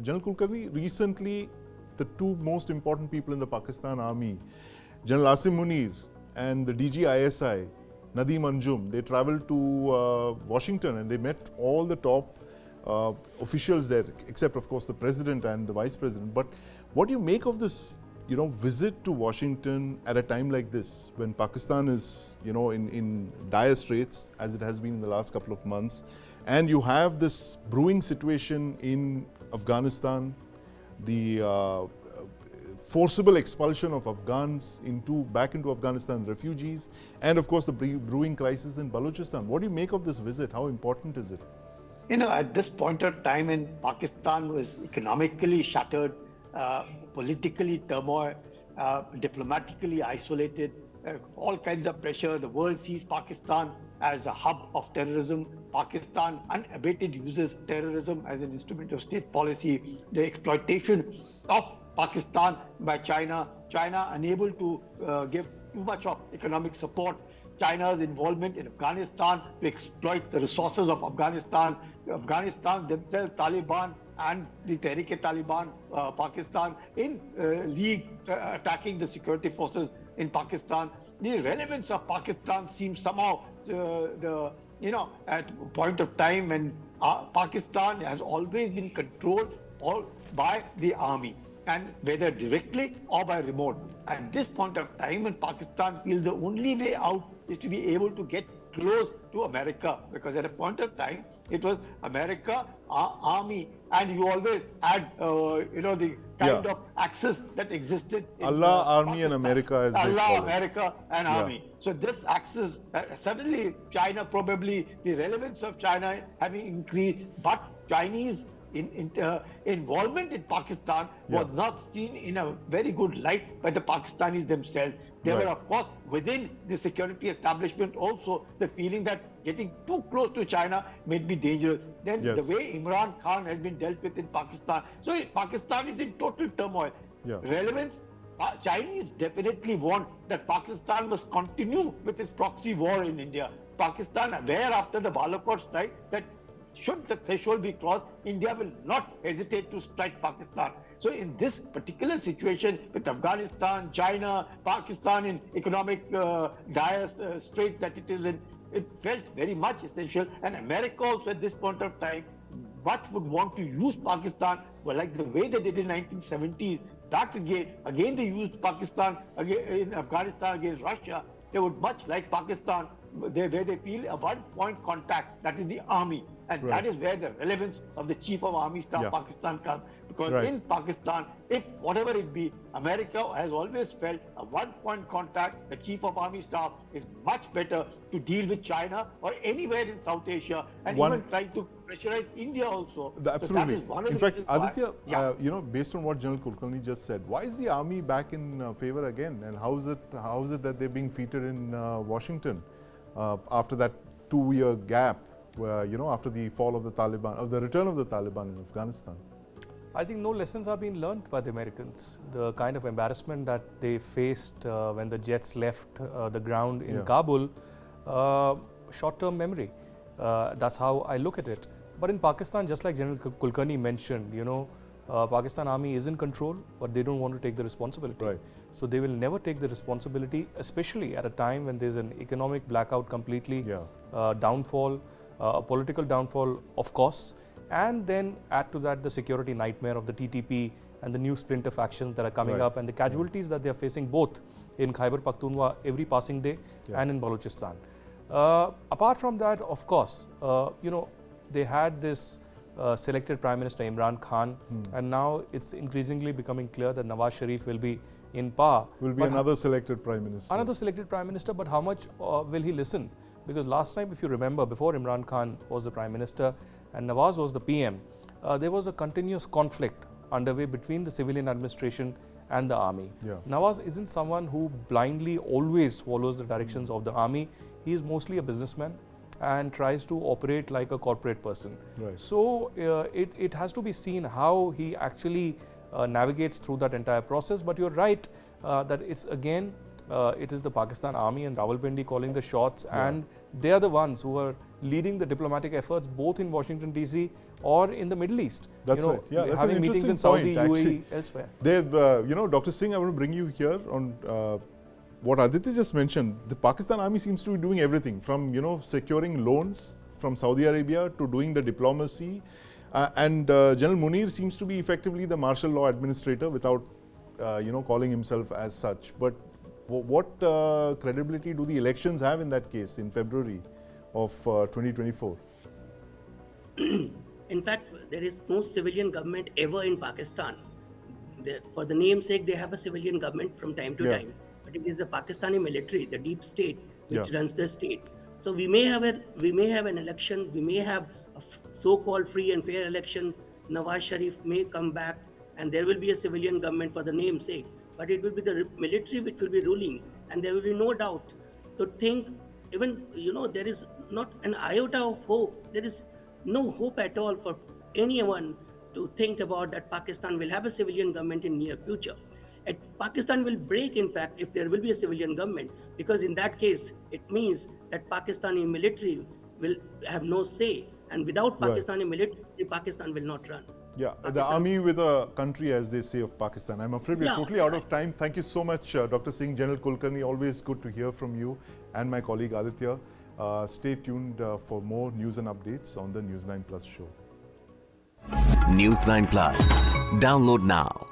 General Kulkarni, recently the two most important people in the Pakistan army, General Asim Munir and the DG ISI, Nadeem Anjum, they traveled to Washington and they met all the top officials there, except of course the president and the vice president. But what do you make of this, visit to Washington at a time like this, when Pakistan is, in dire straits, as it has been in the last couple of months, and you have this brewing situation in Afghanistan, the forcible expulsion of Afghans back into Afghanistan, refugees, and of course the brewing crisis in Balochistan. What do you make of this visit? How important is it? At this point of time when Pakistan was economically shattered, politically turmoil, diplomatically isolated, all kinds of pressure. The world sees Pakistan as a hub of terrorism. Pakistan unabated uses terrorism as an instrument of state policy. The exploitation of Pakistan by China, China unable to give too much of economic support. China's involvement in Afghanistan to exploit the resources of Afghanistan. Afghanistan themselves, Taliban and the Tehrik-e-Taliban, Pakistan, in league attacking the security forces in Pakistan. The relevance of Pakistan seems somehow at a point of time when Pakistan has always been controlled by the army, and whether directly or by remote. At this point of time, when Pakistan feels the only way out is to be able to get close to America, because at a point of time it was America, army, and you always had the kind of axis that existed in Allah, army Pakistan. and America, as they call Allah, it. America and army. So this axis, suddenly China, probably the relevance of China having increased, but Chinese involvement in Pakistan was not seen in a very good light by the Pakistanis themselves. There were, of course, within the security establishment also the feeling that getting too close to China may be dangerous. Then the way Imran Khan has been dealt with in Pakistan. So Pakistan is in total turmoil. Relevance, Chinese definitely want that Pakistan must continue with its proxy war in India. Pakistan, aware after the Balakot strike that should the threshold be crossed, India will not hesitate to strike Pakistan. So in this particular situation with Afghanistan, China, Pakistan in economic dire strait that it is in, it felt very much essential. And America also at this point of time, what would want to use Pakistan, well, like the way they did in 1970s, that again they used Pakistan in Afghanistan against Russia. They would much like Pakistan, where they feel a one-point contact, that is the army. And that is where the relevance of the Chief of Army Staff Pakistan comes. Because in Pakistan, if whatever it be, America has always felt a one-point contact, the Chief of Army Staff is much better to deal with China or anywhere in South Asia, and even trying to pressurize India also. Absolutely. So that is in fact, Aditya, based on what General Kulkarni just said, why is the army back in favor again? And how is it that they're being featured in Washington after that 2-year gap? After the fall of the Taliban, of the return of the Taliban in Afghanistan? I think no lessons are being learned by the Americans. The kind of embarrassment that they faced when the jets left the ground in Kabul, short-term memory. That's how I look at it. But in Pakistan, just like General Kulkarni mentioned, Pakistan army is in control, but they don't want to take the responsibility. So they will never take the responsibility, especially at a time when there's an economic blackout completely, downfall, a political downfall, of course, and then add to that the security nightmare of the TTP and the new splinter factions that are coming up, and the casualties that they are facing both in Khyber Pakhtunkhwa every passing day and in Balochistan. Apart from that, of course, they had this selected Prime Minister Imran Khan, and now it's increasingly becoming clear that Nawaz Sharif will be in power. Will be another selected Prime Minister. Another selected Prime Minister, but how much will he listen? Because last time, if you remember, before Imran Khan was the Prime Minister and Nawaz was the PM, there was a continuous conflict underway between the civilian administration and the army. Nawaz isn't someone who blindly always follows the directions of the army. He is mostly a businessman and tries to operate like a corporate person. So it has to be seen how he actually navigates through that entire process. But you're right that it's again it is the Pakistan Army and Rawalpindi calling the shots, and they are the ones who are leading the diplomatic efforts both in Washington DC or in the Middle East. That's right. Yeah, that's having an meetings interesting in Saudi, point, UAE, actually. elsewhere. Dr. Singh, I want to bring you here on what Aditya just mentioned. The Pakistan Army seems to be doing everything from, securing loans from Saudi Arabia to doing the diplomacy. And General Munir seems to be effectively the martial law administrator without, calling himself as such. But what credibility do the elections have in that case in February of 2024? In fact, there is no civilian government ever in Pakistan. For the namesake, they have a civilian government from time to time, but it is the Pakistani military, the deep state, which runs the state. So we may have an election, we may have a so-called free and fair election. Nawaz Sharif may come back, and there will be a civilian government for the namesake. But it will be the military which will be ruling, and there will be no doubt to think. Even there is not an iota of hope. There is no hope at all for anyone to think about that Pakistan will have a civilian government in near future. And Pakistan will break, in fact, if there will be a civilian government, because in that case, it means that Pakistani military will have no say. And without Pakistani military, Pakistan will not run. Yeah, the army with a country, as they say, of Pakistan. I'm afraid we're totally out of time. Thank you so much, Dr. Singh, General Kulkarni. Always good to hear from you and my colleague Aditya. Stay tuned for more news and updates on the News 9 Plus show. News 9 Plus. Download now.